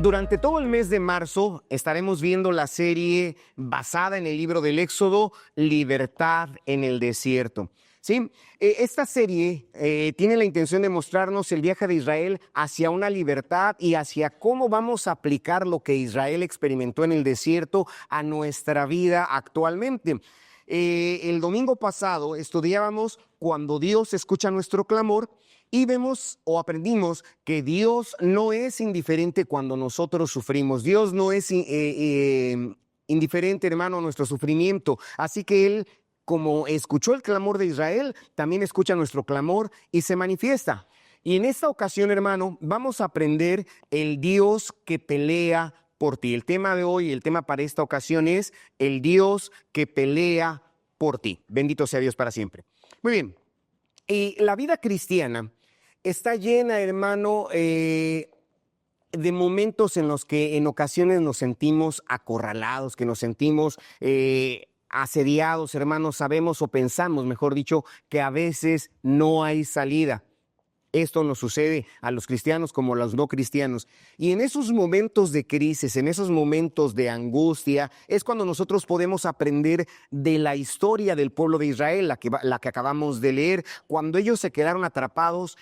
Durante todo el mes de marzo estaremos viendo la serie basada en el libro del Éxodo, Libertad en el Desierto. ¿Sí? Esta serie tiene la intención de mostrarnos el viaje de Israel hacia una libertad y hacia cómo vamos a aplicar lo que Israel experimentó en el desierto a nuestra vida actualmente. El domingo pasado estudiábamos cuando Dios escucha nuestro clamor y vemos o aprendimos que Dios no es indiferente cuando nosotros sufrimos. Dios no es indiferente, hermano, a nuestro sufrimiento. Así que Él, como escuchó el clamor de Israel, también escucha nuestro clamor y se manifiesta. Y en esta ocasión, hermano, vamos a aprender el Dios que pelea por ti. El tema de hoy, el tema para esta ocasión es el Dios que pelea por ti. Bendito sea Dios para siempre. Muy bien. Y la vida cristiana está llena, hermano, de momentos en los que en ocasiones nos sentimos acorralados, que nos sentimos asediados, hermanos. Sabemos o pensamos, mejor dicho, que a veces no hay salida. Esto nos sucede a los cristianos como a los no cristianos. Y en esos momentos de crisis, en esos momentos de angustia, es cuando nosotros podemos aprender de la historia del pueblo de Israel, la que acabamos de leer, cuando ellos se quedaron atrapados.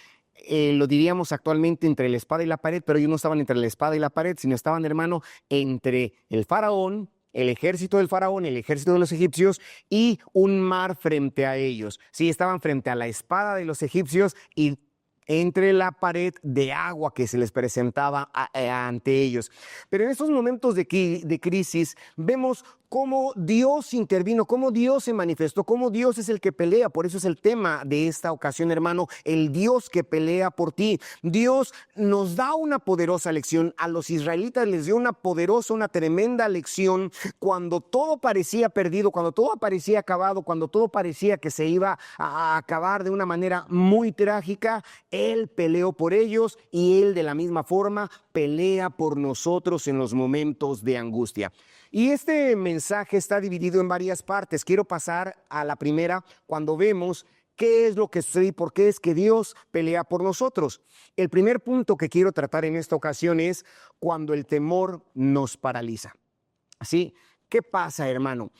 Lo diríamos actualmente entre la espada y la pared, pero ellos no estaban entre la espada y la pared, sino estaban, hermano, entre el faraón, el ejército del faraón, el ejército de los egipcios y un mar frente a ellos. Sí, estaban frente a la espada de los egipcios y entre la pared de agua que se les presentaba ante ellos. Pero en estos momentos de crisis vemos cómo Dios intervino, cómo Dios se manifestó, cómo Dios es el que pelea. Por eso es el tema de esta ocasión, hermano, el Dios que pelea por ti. Dios nos da una poderosa lección. A los israelitas les dio una poderosa, una tremenda lección cuando todo parecía perdido, cuando todo parecía acabado, cuando todo parecía que se iba a acabar de una manera muy trágica. Él peleó por ellos y Él de la misma forma pelea por nosotros en los momentos de angustia. Y este mensaje está dividido en varias partes. Quiero pasar a la primera cuando vemos qué es lo que sucede y por qué es que Dios pelea por nosotros. El primer punto que quiero tratar en esta ocasión es cuando el temor nos paraliza. ¿Sí? ¿Qué pasa, hermano?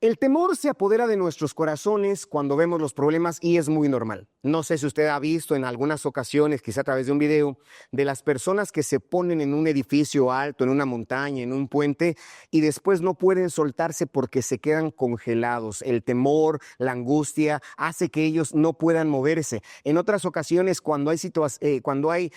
El temor se apodera de nuestros corazones cuando vemos los problemas y es muy normal. No sé si usted ha visto en algunas ocasiones, quizá a través de un video, de las personas que se ponen en un edificio alto, en una montaña, en un puente y después no pueden soltarse porque se quedan congelados. El temor, la angustia hace que ellos no puedan moverse. En otras ocasiones, cuando hay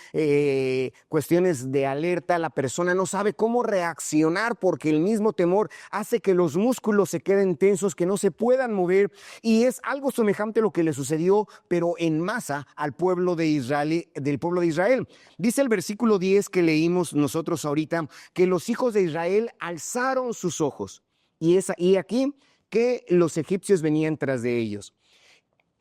cuestiones de alerta, la persona no sabe cómo reaccionar porque el mismo temor hace que los músculos se queden tensos, que no se puedan mover, y es algo semejante a lo que le sucedió, pero en masa al pueblo de Israel, del pueblo de Israel. Dice el versículo 10 que leímos nosotros ahorita, que los hijos de Israel alzaron sus ojos, y aquí que los egipcios venían tras de ellos.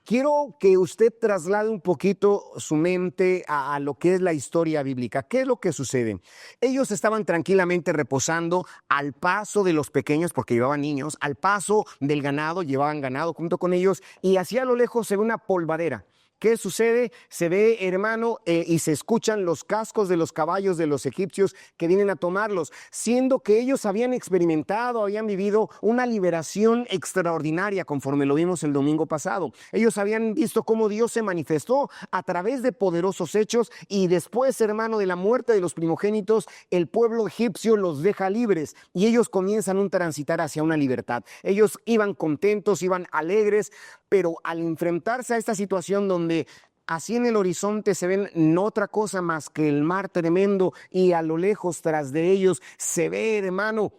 Quiero que usted traslade un poquito su mente a lo que es la historia bíblica. ¿Qué es lo que sucede? Ellos estaban tranquilamente reposando al paso de los pequeños, porque llevaban niños, al paso del ganado, llevaban ganado junto con ellos, y hacia lo lejos se ve una polvadera. ¿Qué sucede? Se ve, hermano, y se escuchan los cascos de los caballos de los egipcios que vienen a tomarlos, siendo que ellos habían experimentado, habían vivido una liberación extraordinaria, conforme lo vimos el domingo pasado. Ellos habían visto cómo Dios se manifestó a través de poderosos hechos y después, hermano, de la muerte de los primogénitos, el pueblo egipcio los deja libres y ellos comienzan un transitar hacia una libertad. Ellos iban contentos, iban alegres, pero al enfrentarse a esta situación donde así en el horizonte se ven no otra cosa más que el mar tremendo y a lo lejos tras de ellos se ve, hermano,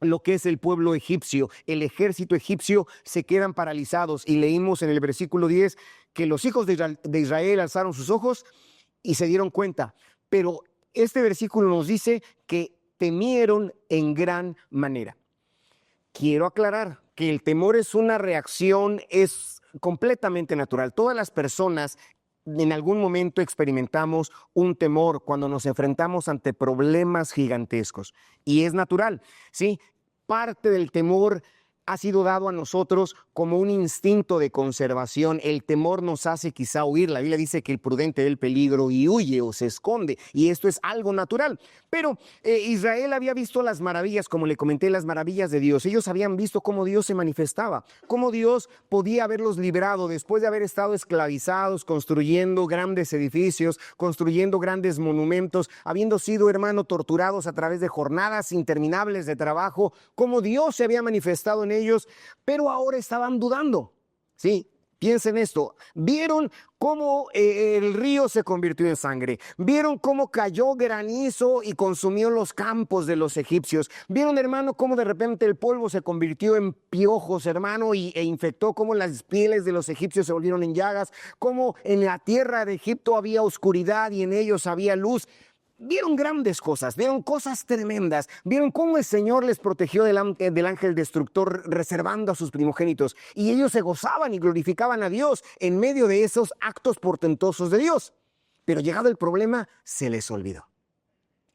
lo que es el pueblo egipcio, el ejército egipcio, se quedan paralizados. Y leímos en el versículo 10 que los hijos de Israel alzaron sus ojos y se dieron cuenta. Pero este versículo nos dice que temieron en gran manera. Quiero aclarar que el temor es una reacción, es completamente natural. Todas las personas en algún momento experimentamos un temor cuando nos enfrentamos ante problemas gigantescos y es natural, ¿sí? Parte del temor ha sido dado a nosotros como un instinto de conservación. El temor nos hace quizá huir. La Biblia dice que el prudente ve el peligro y huye o se esconde, y esto es algo natural. Pero Israel había visto las maravillas, como le comenté, las maravillas de Dios. Ellos habían visto cómo Dios se manifestaba, cómo Dios podía haberlos librado después de haber estado esclavizados, construyendo grandes edificios, construyendo grandes monumentos, habiendo sido, hermano, torturados a través de jornadas interminables de trabajo, cómo Dios se había manifestado en ellos, pero ahora estaban dudando. Sí, piensen esto. Vieron cómo el río se convirtió en sangre. Vieron cómo cayó granizo y consumió los campos de los egipcios. Vieron, hermano, cómo de repente el polvo se convirtió en piojos, hermano, e infectó, cómo las pieles de los egipcios se volvieron en llagas, cómo en la tierra de Egipto había oscuridad y en ellos había luz. Vieron grandes cosas, vieron cosas tremendas, vieron cómo el Señor les protegió del ángel destructor, reservando a sus primogénitos, y ellos se gozaban y glorificaban a Dios en medio de esos actos portentosos de Dios. Pero llegado el problema, se les olvidó.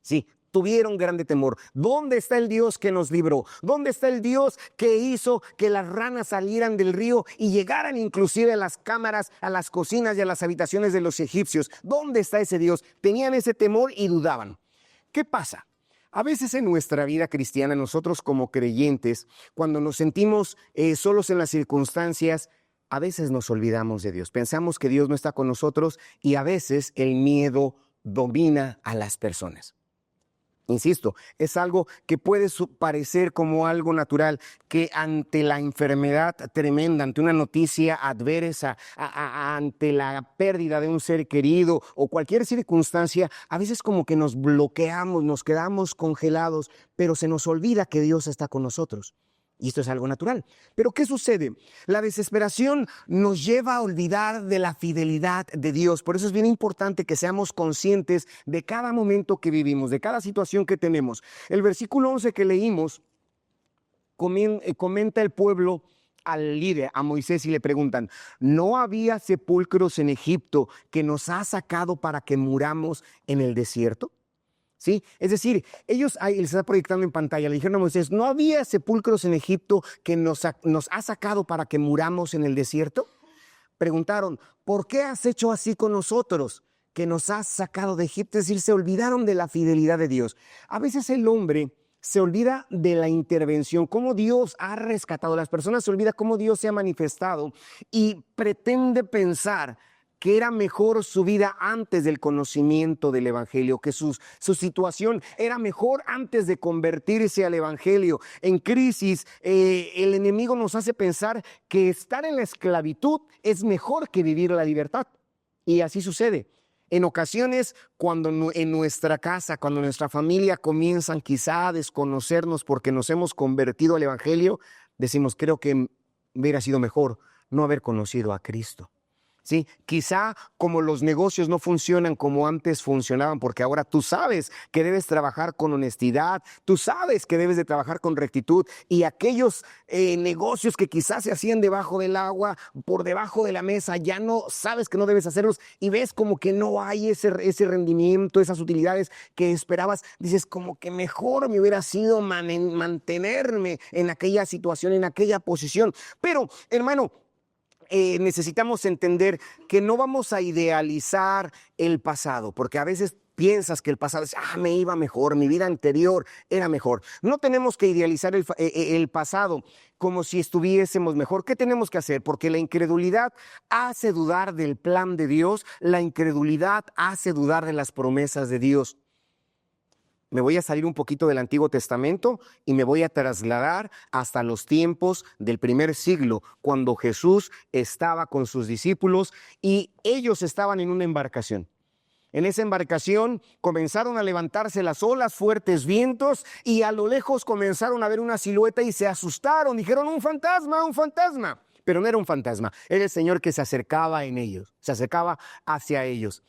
Sí, tuvieron grande temor. ¿Dónde está el Dios que nos libró? ¿Dónde está el Dios que hizo que las ranas salieran del río y llegaran inclusive a las cámaras, a las cocinas y a las habitaciones de los egipcios? ¿Dónde está ese Dios? Tenían ese temor y dudaban. ¿Qué pasa? A veces en nuestra vida cristiana, nosotros como creyentes, cuando nos sentimos solos en las circunstancias, a veces nos olvidamos de Dios. Pensamos que Dios no está con nosotros y a veces el miedo domina a las personas. Insisto, es algo que puede parecer como algo natural, que ante la enfermedad tremenda, ante una noticia adversa, ante la pérdida de un ser querido o cualquier circunstancia, a veces como que nos bloqueamos, nos quedamos congelados, pero se nos olvida que Dios está con nosotros. Y esto es algo natural. Pero ¿qué sucede? La desesperación nos lleva a olvidar de la fidelidad de Dios. Por eso es bien importante que seamos conscientes de cada momento que vivimos, de cada situación que tenemos. El versículo 11 que leímos comenta el pueblo al líder, a Moisés, y le preguntan: ¿no había sepulcros en Egipto que nos ha sacado para que muramos en el desierto? ¿Sí? Es decir, ellos, ahí les está proyectando en pantalla, le dijeron a Moisés: ¿no había sepulcros en Egipto que nos ha sacado para que muramos en el desierto? Preguntaron: ¿por qué has hecho así con nosotros, que nos has sacado de Egipto? Es decir, se olvidaron de la fidelidad de Dios. A veces el hombre se olvida de la intervención, cómo Dios ha rescatado. Las personas se olvidan cómo Dios se ha manifestado y pretende pensar que era mejor su vida antes del conocimiento del Evangelio, que su situación era mejor antes de convertirse al Evangelio. En crisis, el enemigo nos hace pensar que estar en la esclavitud es mejor que vivir la libertad. Y así sucede. En ocasiones, cuando en nuestra casa, cuando nuestra familia comienzan quizá a desconocernos porque nos hemos convertido al Evangelio, decimos: creo que hubiera sido mejor no haber conocido a Cristo. Sí, quizá como los negocios no funcionan como antes funcionaban, porque ahora tú sabes que debes trabajar con honestidad, tú sabes que debes de trabajar con rectitud, y aquellos negocios que quizás se hacían debajo del agua, por debajo de la mesa, ya no sabes que no debes hacerlos y ves como que no hay ese rendimiento, esas utilidades que esperabas. Dices: como que mejor me hubiera sido mantenerme en aquella situación, en aquella posición. Pero, hermano, necesitamos entender que no vamos a idealizar el pasado, porque a veces piensas que el pasado es: me iba mejor, mi vida anterior era mejor. No tenemos que idealizar el pasado como si estuviésemos mejor. ¿Qué tenemos que hacer? Porque la incredulidad hace dudar del plan de Dios, la incredulidad hace dudar de las promesas de Dios. Me voy a salir un poquito del Antiguo Testamento y me voy a trasladar hasta los tiempos del primer siglo, cuando Jesús estaba con sus discípulos y ellos estaban en una embarcación. En esa embarcación comenzaron a levantarse las olas, fuertes vientos, y a lo lejos comenzaron a ver una silueta y se asustaron. Dijeron: un fantasma, un fantasma. Pero no era un fantasma, era el Señor que se acercaba en ellos, se acercaba hacia ellos.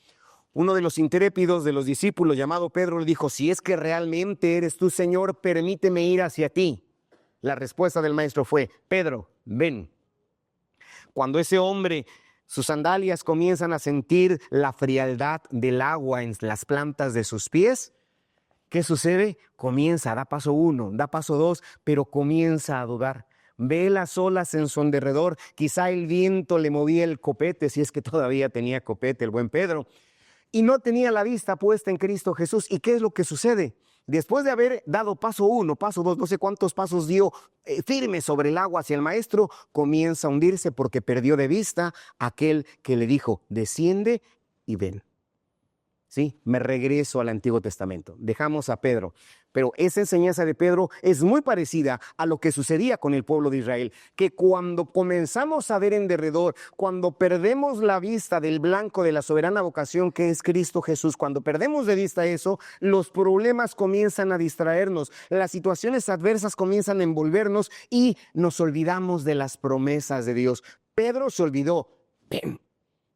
Uno de los intrépidos de los discípulos, llamado Pedro, le dijo: si es que realmente eres tú, Señor, permíteme ir hacia ti. La respuesta del maestro fue: Pedro, ven. Cuando ese hombre, sus sandalias comienzan a sentir la frialdad del agua en las plantas de sus pies, ¿qué sucede? Da paso 1, da paso 2, pero comienza a dudar. Ve las olas en son derredor. Quizá el viento le movía el copete, si es que todavía tenía copete el buen Pedro. Y no tenía la vista puesta en Cristo Jesús. ¿Y qué es lo que sucede? Después de haber dado paso 1, paso 2, no sé cuántos pasos dio firme sobre el agua hacia el maestro, comienza a hundirse porque perdió de vista aquel que le dijo, desciende y ven. Sí, me regreso al Antiguo Testamento. Dejamos a Pedro. Pero esa enseñanza de Pedro es muy parecida a lo que sucedía con el pueblo de Israel, que cuando comenzamos a ver en derredor, cuando perdemos la vista del blanco de la soberana vocación que es Cristo Jesús, cuando perdemos de vista eso, los problemas comienzan a distraernos, las situaciones adversas comienzan a envolvernos y nos olvidamos de las promesas de Dios. Pedro se olvidó.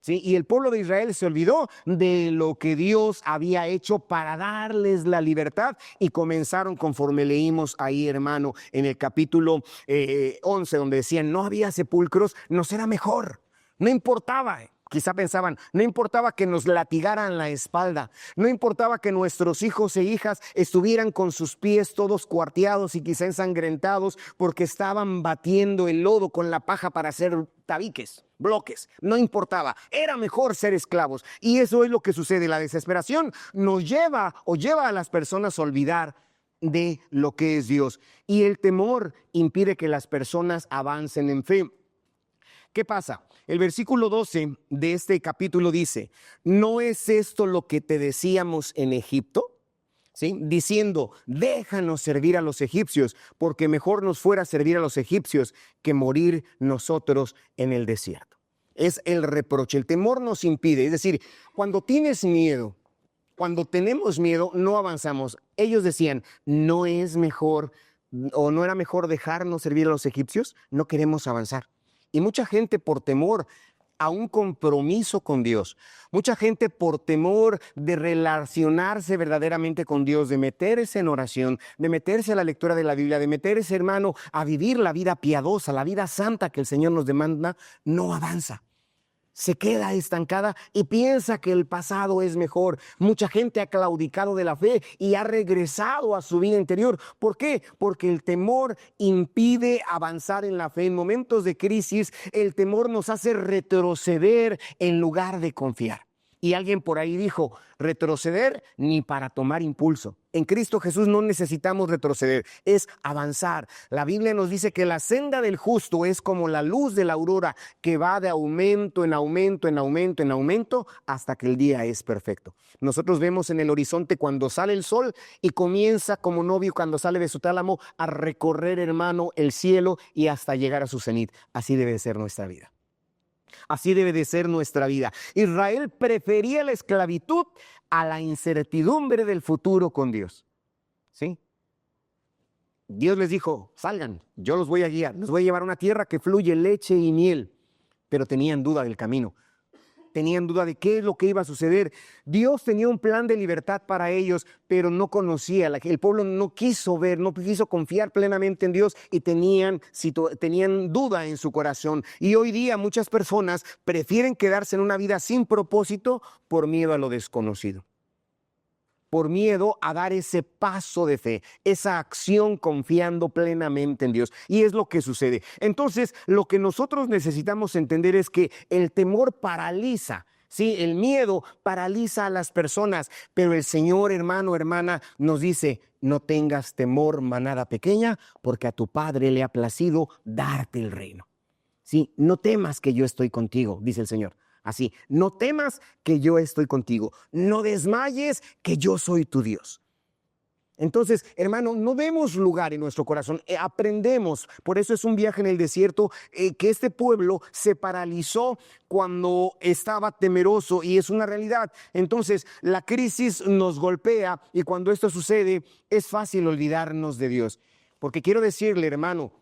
¿Sí? Y el pueblo de Israel se olvidó de lo que Dios había hecho para darles la libertad y comenzaron, conforme leímos ahí, hermano, en el capítulo 11, donde decían, no había sepulcros, nos era mejor, no importaba. Quizá pensaban, no importaba que nos latigaran la espalda, no importaba que nuestros hijos e hijas estuvieran con sus pies todos cuarteados y quizá ensangrentados porque estaban batiendo el lodo con la paja para hacer tabiques, bloques, no importaba, era mejor ser esclavos. Y eso es lo que sucede, la desesperación nos lleva a las personas a olvidar de lo que es Dios. Y el temor impide que las personas avancen en fe. ¿Qué pasa? El versículo 12 de este capítulo dice, ¿no es esto lo que te decíamos en Egipto? ¿Sí? Diciendo, déjanos servir a los egipcios, porque mejor nos fuera servir a los egipcios que morir nosotros en el desierto. Es el reproche, el temor nos impide, es decir, cuando tienes miedo, cuando tenemos miedo, no avanzamos. Ellos decían, ¿no es mejor o no era mejor dejarnos servir a los egipcios? No queremos avanzar. Y mucha gente por temor a un compromiso con Dios, mucha gente por temor de relacionarse verdaderamente con Dios, de meterse en oración, de meterse a la lectura de la Biblia, de meterse, hermano, a vivir la vida piadosa, la vida santa que el Señor nos demanda, no avanza. Se queda estancada y piensa que el pasado es mejor. Mucha gente ha claudicado de la fe y ha regresado a su vida interior. ¿Por qué? Porque el temor impide avanzar en la fe. En momentos de crisis, el temor nos hace retroceder en lugar de confiar. Y alguien por ahí dijo, retroceder ni para tomar impulso. En Cristo Jesús no necesitamos retroceder, es avanzar. La Biblia nos dice que la senda del justo es como la luz de la aurora que va de aumento en aumento, en aumento, en aumento, hasta que el día es perfecto. Nosotros vemos en el horizonte cuando sale el sol y comienza como novio cuando sale de su tálamo a recorrer, hermano, el cielo y hasta llegar a su cenit. Así debe ser nuestra vida. Así debe de ser nuestra vida. Israel prefería la esclavitud a la incertidumbre del futuro con Dios. ¿Sí? Dios les dijo, salgan, yo los voy a guiar, los voy a llevar a una tierra que fluye leche y miel. Pero tenían duda del camino. Tenían duda de qué es lo que iba a suceder. Dios tenía un plan de libertad para ellos, pero no conocía. El pueblo no quiso ver, no quiso confiar plenamente en Dios y tenían duda en su corazón. Y hoy día muchas personas prefieren quedarse en una vida sin propósito por miedo a lo desconocido. Por miedo a dar ese paso de fe, esa acción confiando plenamente en Dios. Y es lo que sucede. Entonces, lo que nosotros necesitamos entender es que el temor paraliza. Sí, el miedo paraliza a las personas, pero el Señor, hermano, hermana, nos dice, no tengas temor, manada pequeña, porque a tu Padre le ha placido darte el reino. Sí, no temas que yo estoy contigo, dice el Señor. Así, no temas que yo estoy contigo, no desmayes que yo soy tu Dios. Entonces, hermano, no demos lugar en nuestro corazón, aprendemos, por eso es un viaje en el desierto, que este pueblo se paralizó cuando estaba temeroso y es una realidad. Entonces, la crisis nos golpea y cuando esto sucede, es fácil olvidarnos de Dios. Porque quiero decirle, hermano,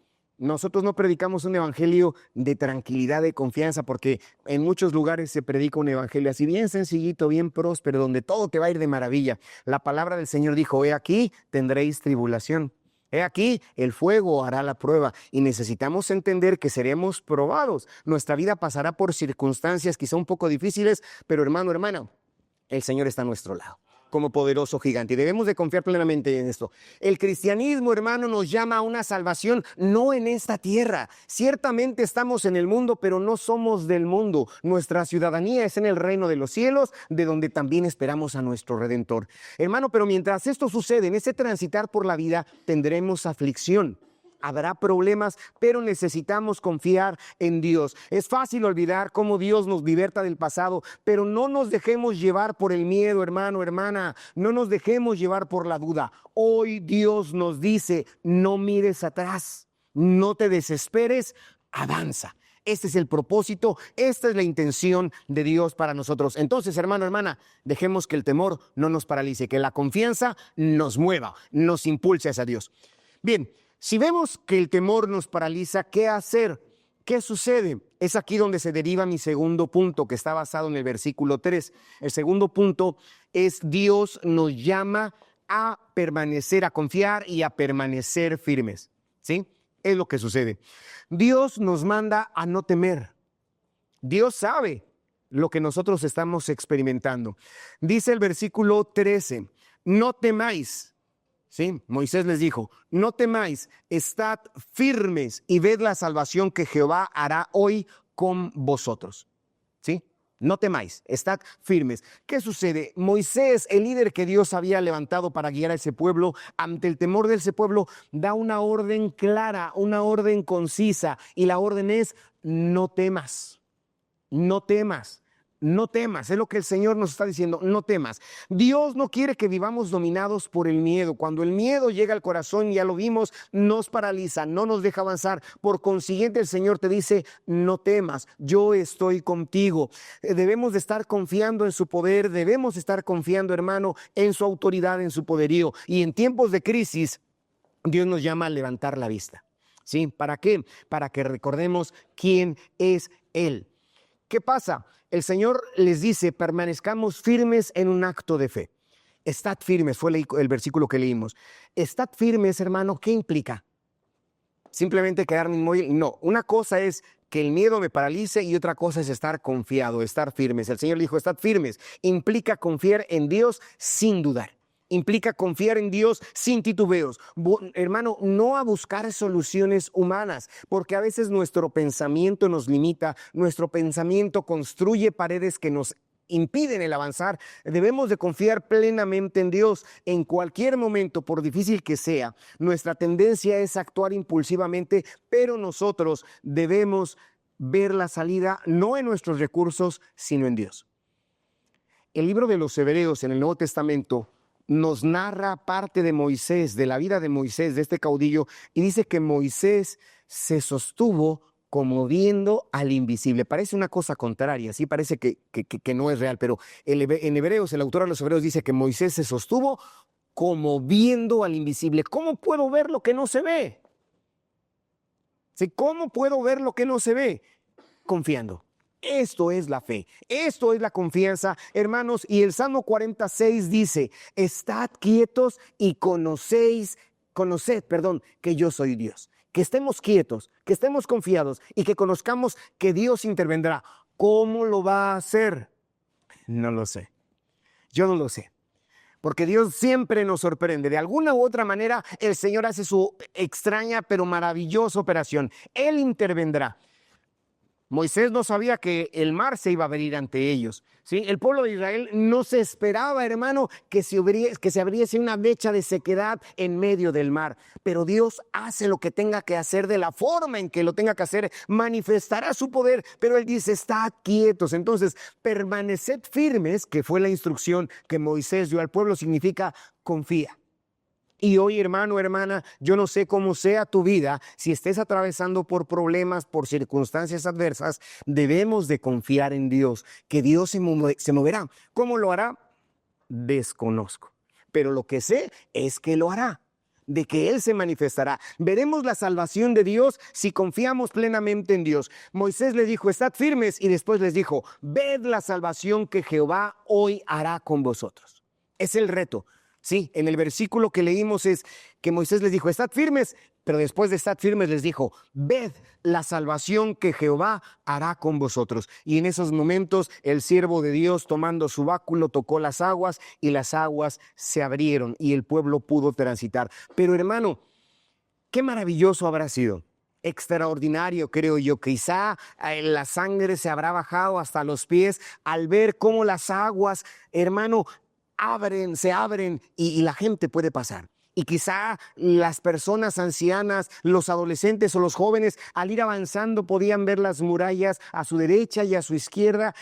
nosotros no predicamos un evangelio de tranquilidad, de confianza, porque en muchos lugares se predica un evangelio así bien sencillito, bien próspero, donde todo te va a ir de maravilla. La palabra del Señor dijo, he aquí tendréis tribulación. He aquí el fuego hará la prueba y necesitamos entender que seremos probados. Nuestra vida pasará por circunstancias quizá un poco difíciles, pero hermano, hermana, el Señor está a nuestro lado. como poderoso gigante. Y debemos de confiar plenamente en esto. El cristianismo, hermano, nos llama a una salvación no en esta tierra. Ciertamente estamos en el mundo, pero no somos del mundo. Nuestra ciudadanía es en el reino de los cielos, de donde también esperamos a nuestro Redentor. Hermano, pero mientras esto sucede, en ese transitar por la vida, tendremos aflicción. Habrá problemas, pero necesitamos confiar en Dios. Es fácil olvidar cómo Dios nos liberta del pasado, pero no nos dejemos llevar por el miedo, hermano, hermana. No nos dejemos llevar por la duda. Hoy Dios nos dice, no mires atrás, no te desesperes, avanza. Este es el propósito, esta es la intención de Dios para nosotros. Entonces, hermano, hermana, dejemos que el temor no nos paralice, que la confianza nos mueva, nos impulse hacia Dios. Bien. Si vemos que el temor nos paraliza, ¿qué hacer? ¿Qué sucede? Es aquí donde se deriva mi segundo punto, que está basado en el versículo 3. El segundo punto es Dios nos llama a permanecer, a confiar y a permanecer firmes. ¿Sí? Es lo que sucede. Dios nos manda a no temer. Dios sabe lo que nosotros estamos experimentando. Dice el versículo 13, no temáis. Sí, Moisés les dijo, no temáis, estad firmes y ved la salvación que Jehová hará hoy con vosotros. ¿Sí? No temáis, estad firmes. ¿Qué sucede? Moisés, el líder que Dios había levantado para guiar a ese pueblo, ante el temor de ese pueblo, da una orden clara, una orden concisa, y la orden es, no temas, no temas. No temas, es lo que el Señor nos está diciendo, no temas. Dios no quiere que vivamos dominados por el miedo. Cuando el miedo llega al corazón, ya lo vimos, nos paraliza, no nos deja avanzar. Por consiguiente, el Señor te dice, no temas, yo estoy contigo. Debemos de estar confiando en su poder, debemos estar confiando, hermano, en su autoridad, en su poderío. Y en tiempos de crisis, Dios nos llama a levantar la vista. ¿Sí? ¿Para qué? Para que recordemos quién es Él. ¿Qué pasa? El Señor les dice, permanezcamos firmes en un acto de fe. Estad firmes, fue el versículo que leímos. Estad firmes, hermano, ¿qué implica? ¿Simplemente quedarme inmóvil? No, una cosa es que el miedo me paralice y otra cosa es estar confiado, estar firmes. El Señor dijo, estad firmes. Implica confiar en Dios sin dudar. Implica confiar en Dios sin titubeos. Hermano, no a buscar soluciones humanas, porque a veces nuestro pensamiento nos limita, nuestro pensamiento construye paredes que nos impiden el avanzar. Debemos de confiar plenamente en Dios. En cualquier momento, por difícil que sea, nuestra tendencia es actuar impulsivamente, pero nosotros debemos ver la salida no en nuestros recursos, sino en Dios. El libro de los Hebreos en el Nuevo Testamento nos narra parte de Moisés, de la vida de Moisés, de este caudillo, y dice que Moisés se sostuvo como viendo al invisible. Parece una cosa contraria, sí parece que no es real, pero en Hebreos, el autor de los Hebreos dice que Moisés se sostuvo como viendo al invisible. ¿Cómo puedo ver lo que no se ve? ¿Sí? ¿Cómo puedo ver lo que no se ve? Confiando. Esto es la fe, esto es la confianza, hermanos. Y el Salmo 46 dice, estad quietos y conoced, que yo soy Dios. Que estemos quietos, que estemos confiados y que conozcamos que Dios intervendrá. ¿Cómo lo va a hacer? No lo sé. Yo no lo sé. Porque Dios siempre nos sorprende. De alguna u otra manera, el Señor hace su extraña pero maravillosa operación. Él intervendrá. Moisés no sabía que el mar se iba a abrir ante ellos, ¿sí? El pueblo de Israel no se esperaba, hermano, que se abriese una brecha de sequedad en medio del mar. Pero Dios hace lo que tenga que hacer de la forma en que lo tenga que hacer, manifestará su poder, pero Él dice, estad quietos. Entonces, permaneced firmes, que fue la instrucción que Moisés dio al pueblo, significa confía. Y hoy, hermano, hermana, yo no sé cómo sea tu vida, si estés atravesando por problemas, por circunstancias adversas, debemos de confiar en Dios, que Dios se moverá. ¿Cómo lo hará? Desconozco, pero lo que sé es que lo hará, de que Él se manifestará. Veremos la salvación de Dios si confiamos plenamente en Dios. Moisés le dijo, estad firmes, y después les dijo, ved la salvación que Jehová hoy hará con vosotros. Es el reto. Sí, en el versículo que leímos es que Moisés les dijo, estad firmes, pero después de estar firmes les dijo: ved la salvación que Jehová hará con vosotros. Y en esos momentos el siervo de Dios, tomando su báculo, tocó las aguas y las aguas se abrieron y el pueblo pudo transitar. Pero hermano, qué maravilloso habrá sido. Extraordinario, creo yo. Quizá la sangre se habrá bajado hasta los pies al ver cómo las aguas, hermano, se abren y la gente puede pasar. Y quizá las personas ancianas, los adolescentes o los jóvenes, al ir avanzando, podían ver las murallas a su derecha y a su izquierda,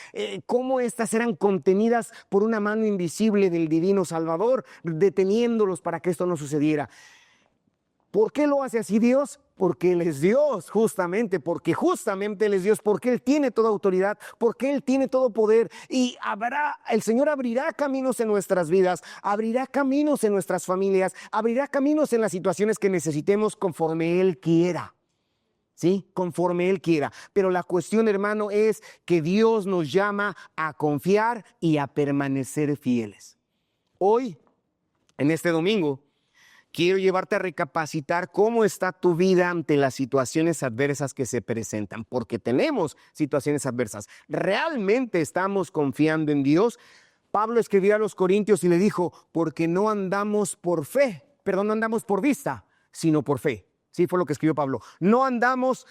cómo éstas eran contenidas por una mano invisible del divino Salvador, deteniéndolos para que esto no sucediera. ¿Por qué lo hace así Dios? Porque Él es Dios, porque justamente Él es Dios, porque Él tiene toda autoridad, porque Él tiene todo poder. Y el Señor abrirá caminos en nuestras vidas, abrirá caminos en nuestras familias, abrirá caminos en las situaciones que necesitemos conforme Él quiera. ¿Sí? Conforme Él quiera. Pero la cuestión, hermano, es que Dios nos llama a confiar y a permanecer fieles. Hoy, en este domingo, quiero llevarte a recapacitar cómo está tu vida ante las situaciones adversas que se presentan, porque tenemos situaciones adversas. ¿Realmente estamos confiando en Dios? Pablo escribió a los Corintios y le dijo: porque no andamos por no andamos por vista, sino por fe. Sí, fue lo que escribió Pablo. No andamos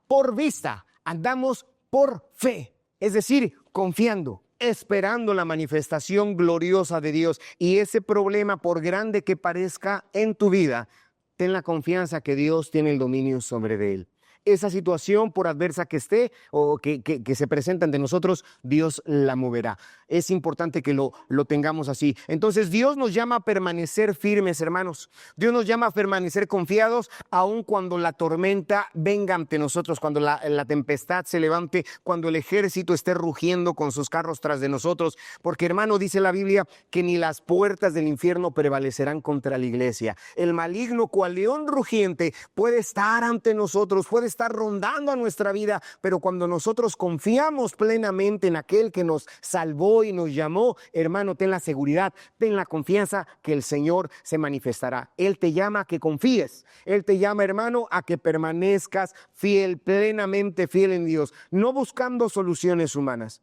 por vista, andamos por fe. Es decir, confiando, esperando la manifestación gloriosa de Dios. Y ese problema, por grande que parezca en tu vida, ten la confianza que Dios tiene el dominio sobre él. Esa situación, por adversa que esté o que se presenta ante nosotros, Dios la moverá. Es importante que lo tengamos así. Entonces, Dios nos llama a permanecer firmes, hermanos. Dios nos llama a permanecer confiados, aun cuando la tormenta venga ante nosotros, cuando la tempestad se levante, cuando el ejército esté rugiendo con sus carros tras de nosotros. Porque, hermano, dice la Biblia que ni las puertas del infierno prevalecerán contra la iglesia. El maligno, cual león rugiente, puede estar ante nosotros, puede estar rondando a nuestra vida, pero cuando nosotros confiamos plenamente en aquel que nos salvó y nos llamó, hermano, ten la seguridad, ten la confianza que el Señor se manifestará. Él te llama a que confíes, Él te llama, hermano, a que permanezcas fiel, plenamente fiel en Dios, no buscando soluciones humanas.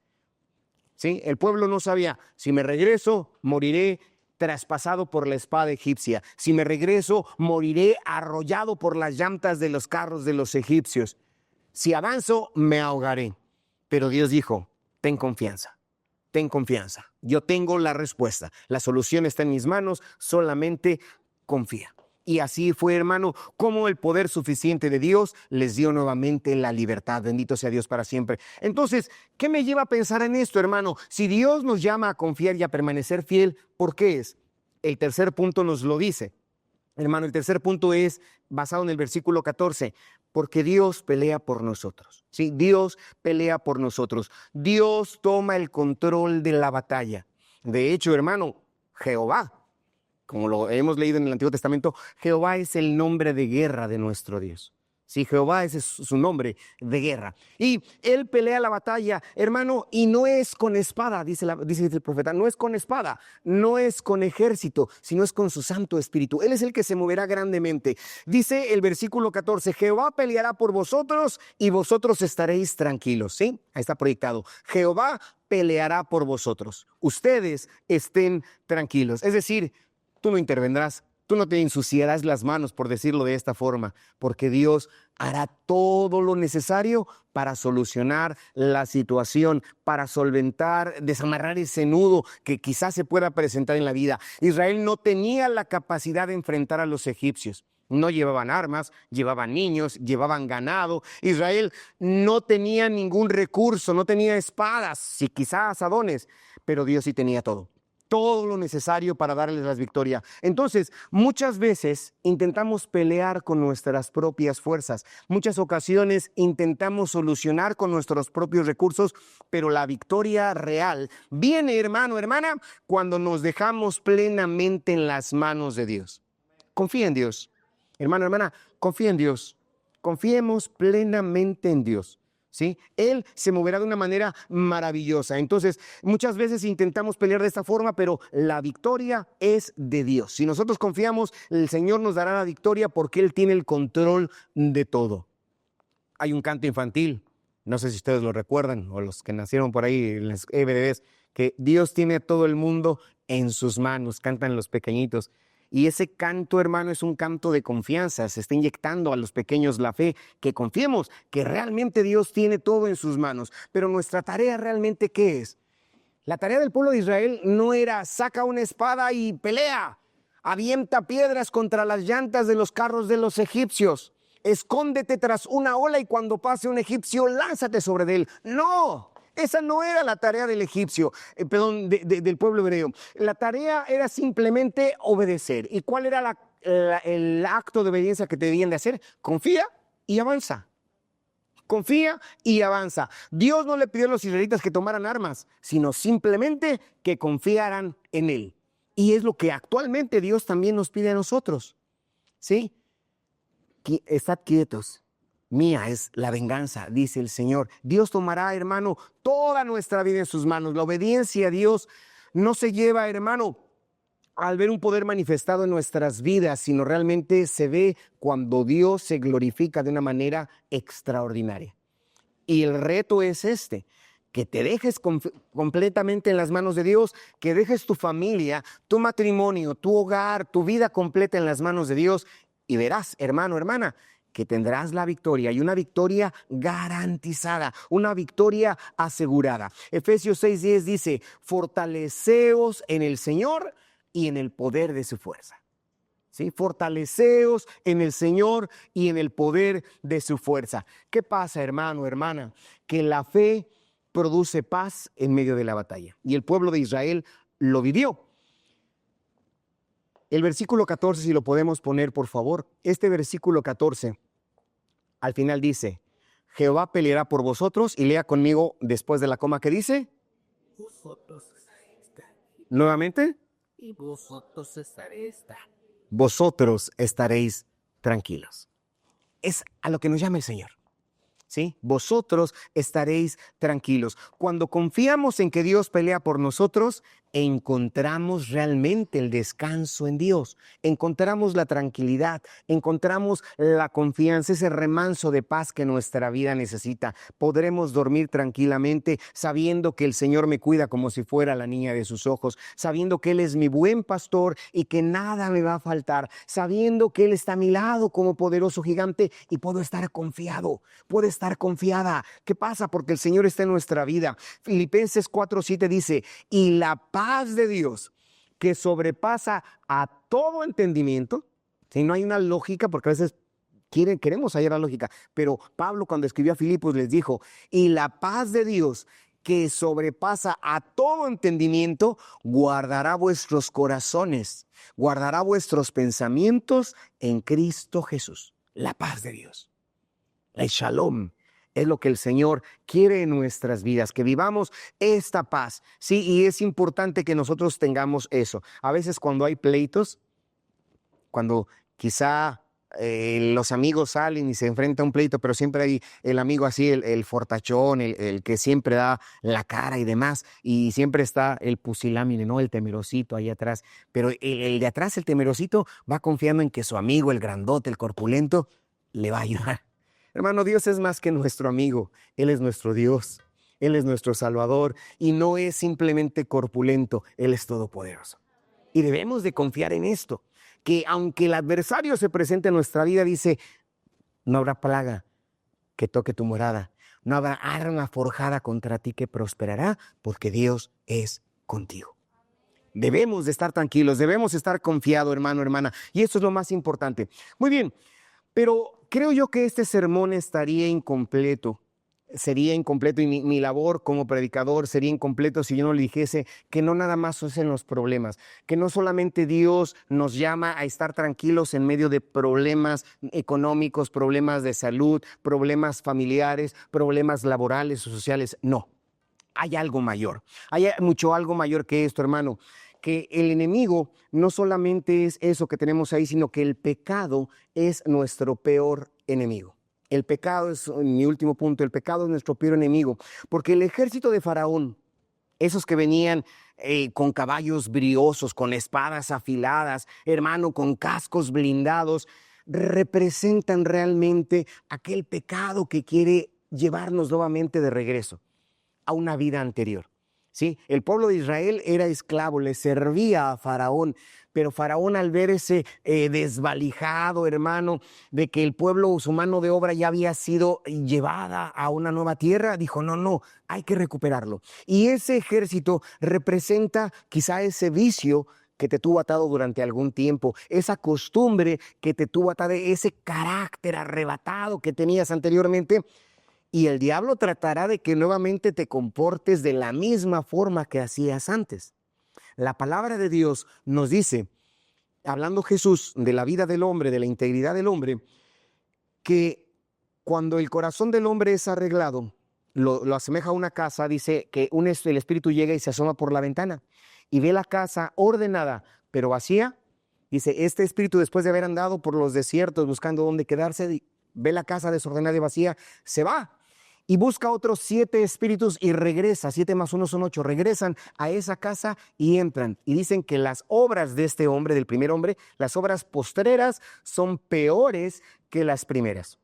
¿Sí? El pueblo no sabía: si me regreso, moriré traspasado por la espada egipcia. Si me regreso, moriré arrollado por las llantas de los carros de los egipcios. Si avanzo, me ahogaré. Pero Dios dijo: ten confianza, ten confianza. Yo tengo la respuesta. La solución está en mis manos, solamente confía. Y así fue, hermano, como el poder suficiente de Dios les dio nuevamente la libertad. Bendito sea Dios para siempre. Entonces, ¿qué me lleva a pensar en esto, hermano? Si Dios nos llama a confiar y a permanecer fiel, ¿por qué es? El tercer punto nos lo dice. Hermano, el tercer punto es basado en el versículo 14. Porque Dios pelea por nosotros. Sí, Dios pelea por nosotros. Dios toma el control de la batalla. De hecho, hermano, Jehová, como lo hemos leído en el Antiguo Testamento, Jehová es el nombre de guerra de nuestro Dios. Sí, Jehová ese es su nombre de guerra. Y Él pelea la batalla, hermano, y no es con espada, dice el profeta, no es con espada, no es con ejército, sino es con su Santo Espíritu. Él es el que se moverá grandemente. Dice el versículo 14, Jehová peleará por vosotros y vosotros estaréis tranquilos. ¿Sí? Ahí está proyectado. Jehová peleará por vosotros. Ustedes estén tranquilos. Es decir, tú no intervendrás, tú no te ensuciarás las manos, por decirlo de esta forma, porque Dios hará todo lo necesario para solucionar la situación, para solventar, desamarrar ese nudo que quizás se pueda presentar en la vida. Israel no tenía la capacidad de enfrentar a los egipcios. No llevaban armas, llevaban niños, llevaban ganado. Israel no tenía ningún recurso, no tenía espadas, sí, quizás asadones, pero Dios sí tenía todo lo necesario para darles la victoria. Entonces, muchas veces intentamos pelear con nuestras propias fuerzas. Muchas ocasiones intentamos solucionar con nuestros propios recursos, pero la victoria real viene, hermano, hermana, cuando nos dejamos plenamente en las manos de Dios. Confía en Dios. Hermano, hermana, confía en Dios. Confiemos plenamente en Dios. ¿sí? Él se moverá de una manera maravillosa. Entonces, muchas veces intentamos pelear de esta forma, pero la victoria es de Dios. Si nosotros confiamos, el Señor nos dará la victoria porque Él tiene el control de todo. Hay un canto infantil, no sé si ustedes lo recuerdan, o los que nacieron por ahí en las EBDs, que Dios tiene todo el mundo en sus manos, cantan los pequeñitos. Y ese canto, hermano, es un canto de confianza. Se está inyectando a los pequeños la fe, que confiemos que realmente Dios tiene todo en sus manos. Pero nuestra tarea realmente, ¿qué es? La tarea del pueblo de Israel no era saca una espada y pelea, avienta piedras contra las llantas de los carros de los egipcios, escóndete tras una ola y cuando pase un egipcio, lánzate sobre él. No. Esa no era la tarea del egipcio, del pueblo hebreo. La tarea era simplemente obedecer. ¿Y cuál era el acto de obediencia que debían de hacer? Confía y avanza. Confía y avanza. Dios no le pidió a los israelitas que tomaran armas, sino simplemente que confiaran en Él. Y es lo que actualmente Dios también nos pide a nosotros. ¿Sí? Estad quietos. Mía es la venganza, dice el Señor. Dios tomará, hermano, toda nuestra vida en sus manos. La obediencia a Dios no se lleva, hermano, al ver un poder manifestado en nuestras vidas, sino realmente se ve cuando Dios se glorifica de una manera extraordinaria. Y el reto es este, que te dejes completamente en las manos de Dios, que dejes tu familia, tu matrimonio, tu hogar, tu vida completa en las manos de Dios y verás, hermano, hermana, que tendrás la victoria y una victoria garantizada, una victoria asegurada. Efesios 6:10 dice, fortaleceos en el Señor y en el poder de su fuerza. ¿Sí? Fortaleceos en el Señor y en el poder de su fuerza. ¿Qué pasa, hermano, hermana? Que la fe produce paz en medio de la batalla. Y el pueblo de Israel lo vivió. El versículo 14, si lo podemos poner, por favor. Este versículo 14, al final dice, Jehová peleará por vosotros, y lea conmigo después de la coma, ¿qué dice? Vosotros estaréis tranquilos. Nuevamente. Y vosotros estaréis tranquilos. Vosotros estaréis tranquilos. Es a lo que nos llama el Señor. ¿Sí? Vosotros estaréis tranquilos. Cuando confiamos en que Dios pelea por nosotros, encontramos realmente el descanso en Dios, encontramos la tranquilidad, encontramos la confianza, ese remanso de paz que nuestra vida necesita. Podremos dormir tranquilamente sabiendo que el Señor me cuida como si fuera la niña de sus ojos, sabiendo que Él es mi buen pastor y que nada me va a faltar, sabiendo que Él está a mi lado como poderoso gigante y puedo estar confiado, puedo estar confiada. ¿Qué pasa? Porque el Señor está en nuestra vida. Filipenses 4:7 dice, y la paz de Dios que sobrepasa a todo entendimiento, si no hay una lógica, porque a veces queremos hallar la lógica, pero Pablo cuando escribió a Filipos les dijo, y la paz de Dios que sobrepasa a todo entendimiento, guardará vuestros corazones, guardará vuestros pensamientos en Cristo Jesús. La paz de Dios, el shalom, es lo que el Señor quiere en nuestras vidas, que vivamos esta paz, ¿sí? Y es importante que nosotros tengamos eso. A veces cuando hay pleitos, cuando quizá los amigos salen y se enfrentan a un pleito, pero siempre hay el amigo así, el fortachón, el que siempre da la cara y demás, y siempre está el pusilánime, ¿no? El temerosito ahí atrás, pero el de atrás, el temerosito, va confiando en que su amigo, el grandote, el corpulento, le va a ayudar. Hermano, Dios es más que nuestro amigo. Él es nuestro Dios. Él es nuestro Salvador. Y no es simplemente corpulento. Él es todopoderoso. Y debemos de confiar en esto. Que aunque el adversario se presente en nuestra vida, dice, no habrá plaga que toque tu morada. No habrá arma forjada contra ti que prosperará, porque Dios es contigo. Debemos de estar tranquilos. Debemos estar confiados, hermano, hermana. Y eso es lo más importante. Muy bien. Pero creo yo que este sermón estaría incompleto, sería incompleto y mi labor como predicador sería incompleto si yo no le dijese que no nada más son los problemas, que no solamente Dios nos llama a estar tranquilos en medio de problemas económicos, problemas de salud, problemas familiares, problemas laborales o sociales, no. Hay algo mayor, hay algo mayor que esto, hermano, que el enemigo no solamente es eso que tenemos ahí, sino que el pecado es nuestro peor enemigo. El pecado es, mi último punto, el pecado es nuestro peor enemigo, porque el ejército de Faraón, esos que venían con caballos briosos, con espadas afiladas, hermano, con cascos blindados, representan realmente aquel pecado que quiere llevarnos nuevamente de regreso a una vida anterior. ¿Sí? El pueblo de Israel era esclavo, le servía a Faraón, pero Faraón, al ver ese desvalijado, hermano, de que el pueblo, su mano de obra ya había sido llevada a una nueva tierra, dijo, no, hay que recuperarlo. Y ese ejército representa quizá ese vicio que te tuvo atado durante algún tiempo, esa costumbre que te tuvo atado, ese carácter arrebatado que tenías anteriormente. Y el diablo tratará de que nuevamente te comportes de la misma forma que hacías antes. La palabra de Dios nos dice, hablando Jesús de la vida del hombre, de la integridad del hombre, que cuando el corazón del hombre es arreglado, lo asemeja a una casa, dice que el espíritu llega y se asoma por la ventana y ve la casa ordenada, pero vacía. Dice, este espíritu, después de haber andado por los desiertos buscando dónde quedarse, ve la casa desordenada y vacía, se va. Y busca otros 7 espíritus y regresa, 7 más 1 son 8, regresan a esa casa y entran. Y dicen que las obras de este hombre, del primer hombre, las obras postreras son peores que las primeras.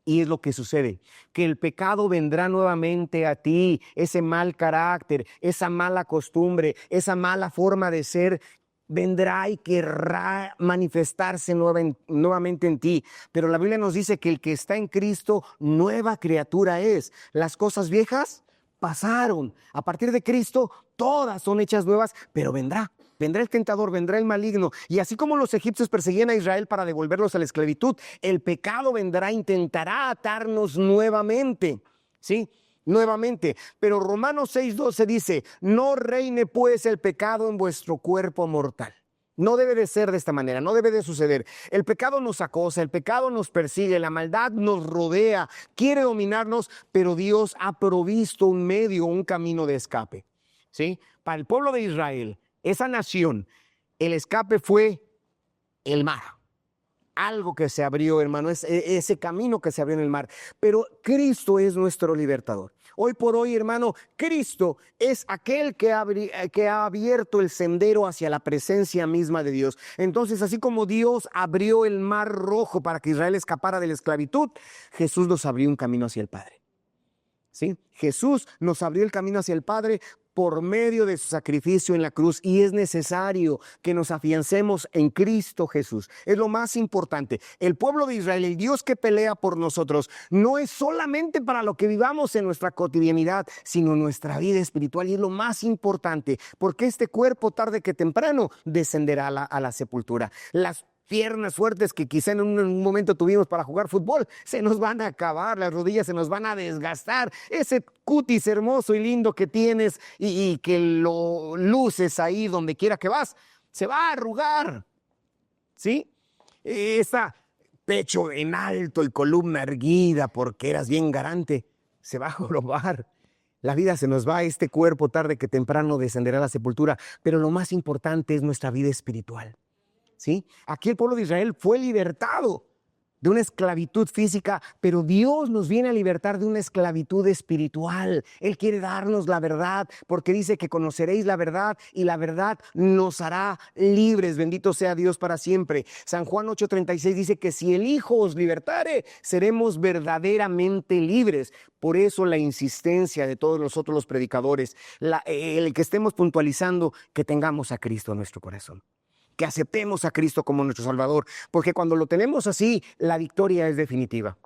Y es lo que sucede, que el pecado vendrá nuevamente a ti, ese mal carácter, esa mala costumbre, esa mala forma de ser, vendrá y querrá manifestarse nuevamente en ti. Pero la Biblia nos dice que el que está en Cristo, nueva criatura es. Las cosas viejas pasaron. A partir de Cristo, todas son hechas nuevas, pero vendrá el tentador, vendrá el maligno. Y así como los egipcios perseguían a Israel para devolverlos a la esclavitud, el pecado vendrá, intentará atarnos nuevamente, ¿sí? Nuevamente, pero Romanos 6:12 dice, no reine pues el pecado en vuestro cuerpo mortal. No debe de ser de esta manera, no debe de suceder. El pecado nos acosa, el pecado nos persigue, la maldad nos rodea, quiere dominarnos, pero Dios ha provisto un medio, un camino de escape, ¿sí? Para el pueblo de Israel, esa nación, el escape fue el mar. Algo que se abrió, hermano, es ese camino que se abrió en el mar. Pero Cristo es nuestro libertador. Hoy por hoy, hermano, Cristo es aquel que ha abierto el sendero hacia la presencia misma de Dios. Entonces, así como Dios abrió el mar rojo para que Israel escapara de la esclavitud, Jesús nos abrió un camino hacia el Padre. ¿Sí? Jesús nos abrió el camino hacia el Padre por medio de su sacrificio en la cruz, y es necesario que nos afiancemos en Cristo Jesús. Es lo más importante. El pueblo de Israel, el Dios que pelea por nosotros, no es solamente para lo que vivamos en nuestra cotidianidad, sino en nuestra vida espiritual, y es lo más importante, porque este cuerpo tarde que temprano descenderá a la sepultura. Las piernas fuertes que quizá en un momento tuvimos para jugar fútbol, se nos van a acabar, las rodillas se nos van a desgastar, ese cutis hermoso y lindo que tienes y que lo luces ahí donde quiera que vas, se va a arrugar, ¿sí? Ese pecho en alto y columna erguida porque eras bien garante, se va a jorobar. La vida se nos va, este cuerpo tarde que temprano descenderá a la sepultura, pero lo más importante es nuestra vida espiritual. ¿Sí? Aquí el pueblo de Israel fue libertado de una esclavitud física, pero Dios nos viene a libertar de una esclavitud espiritual. Él quiere darnos la verdad, porque dice que conoceréis la verdad y la verdad nos hará libres. Bendito sea Dios para siempre. San Juan 8:36 dice que si el Hijo os libertare, seremos verdaderamente libres. Por eso la insistencia de todos nosotros los predicadores, el que estemos puntualizando que tengamos a Cristo en nuestro corazón, que aceptemos a Cristo como nuestro Salvador, porque cuando lo tenemos así, la victoria es definitiva.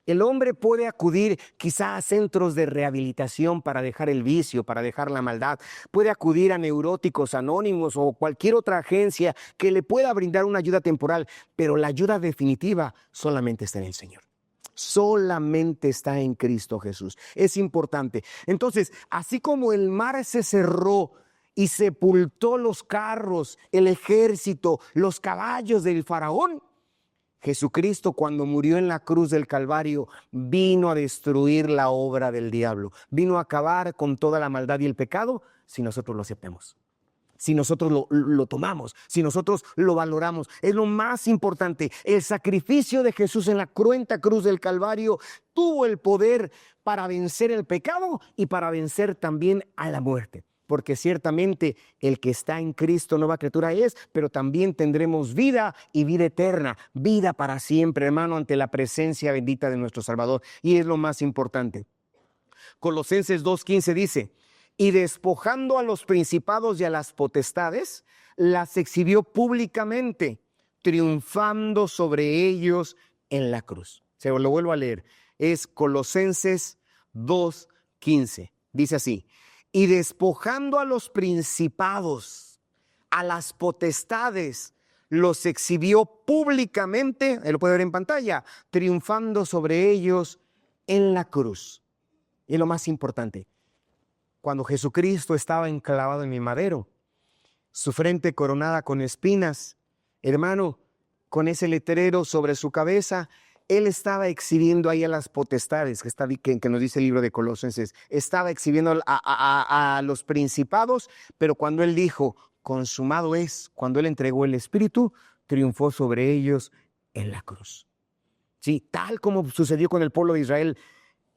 El hombre puede acudir quizá a centros de rehabilitación para dejar el vicio, para dejar la maldad, puede acudir a neuróticos anónimos o cualquier otra agencia que le pueda brindar una ayuda temporal, pero la ayuda definitiva solamente está en el Señor. Solamente está en Cristo Jesús. Es importante. Entonces, así como el mar se cerró y sepultó los carros, el ejército, los caballos del faraón, Jesucristo, cuando murió en la cruz del Calvario, vino a destruir la obra del diablo, vino a acabar con toda la maldad y el pecado si nosotros lo aceptemos. si nosotros lo tomamos, si nosotros lo valoramos. Es lo más importante. El sacrificio de Jesús en la cruenta cruz del Calvario tuvo el poder para vencer el pecado y para vencer también a la muerte. Porque ciertamente el que está en Cristo nueva criatura es, pero también tendremos vida y vida eterna, vida para siempre, hermano, ante la presencia bendita de nuestro Salvador. Y es lo más importante. Colosenses 2:15 dice: y despojando a los principados y a las potestades, las exhibió públicamente, triunfando sobre ellos en la cruz. Se lo vuelvo a leer. Es Colosenses 2:15. Dice así: y despojando a los principados, a las potestades, los exhibió públicamente, él lo puede ver en pantalla, triunfando sobre ellos en la cruz. Y lo más importante, cuando Jesucristo estaba enclavado en el madero, su frente coronada con espinas, hermano, con ese letrero sobre su cabeza, él estaba exhibiendo ahí a las potestades, que nos dice el libro de Colosenses, estaba exhibiendo a los principados, pero cuando él dijo, consumado es, cuando él entregó el Espíritu, triunfó sobre ellos en la cruz. Sí, tal como sucedió con el pueblo de Israel,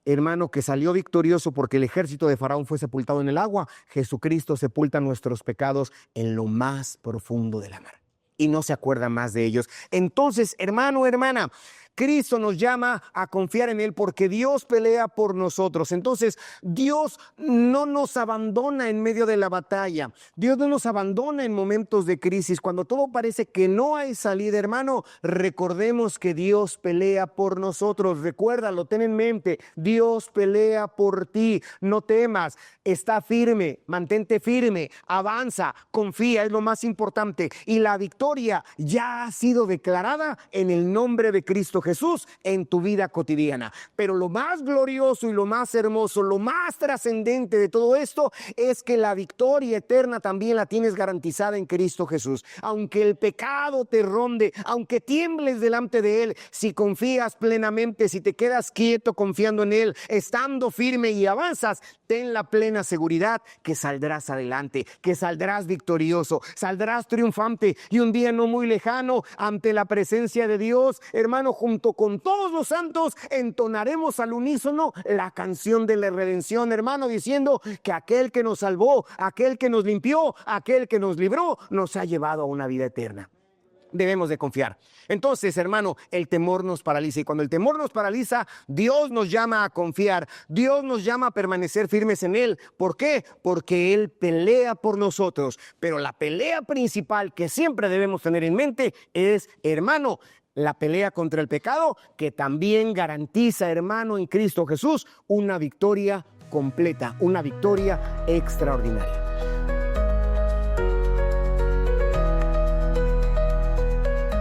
hermano, que salió victorioso porque el ejército de Faraón fue sepultado en el agua, Jesucristo sepulta nuestros pecados en lo más profundo de la mar y no se acuerda más de ellos. Entonces, hermano, hermana, Cristo nos llama a confiar en Él porque Dios pelea por nosotros. Entonces, Dios no nos abandona en medio de la batalla. Dios no nos abandona en momentos de crisis. Cuando todo parece que no hay salida, hermano, recordemos que Dios pelea por nosotros. Recuérdalo, ten en mente, Dios pelea por ti. No temas, está firme, mantente firme, avanza, confía, es lo más importante. Y la victoria ya ha sido declarada en el nombre de Cristo Jesús en tu vida cotidiana. Pero lo más glorioso y lo más hermoso, lo más trascendente de todo esto es que la victoria eterna también la tienes garantizada en Cristo Jesús. Aunque el pecado te ronde, aunque tiembles delante de Él, si confías plenamente, si te quedas quieto confiando en Él, estando firme y avanzas, ten la plena seguridad que saldrás adelante, que saldrás victorioso, saldrás triunfante y un día no muy lejano ante la presencia de Dios, hermano, junto con todos los santos entonaremos al unísono la canción de la redención, hermano, diciendo que aquel que nos salvó, aquel que nos limpió, aquel que nos libró, nos ha llevado a una vida eterna. Debemos de confiar. Entonces, hermano, el temor nos paraliza y cuando el temor nos paraliza, Dios nos llama a confiar, Dios nos llama a permanecer firmes en Él. ¿Por qué? Porque Él pelea por nosotros, pero la pelea principal que siempre debemos tener en mente es, hermano, la pelea contra el pecado, que también garantiza, hermano, en Cristo Jesús, una victoria completa, una victoria extraordinaria.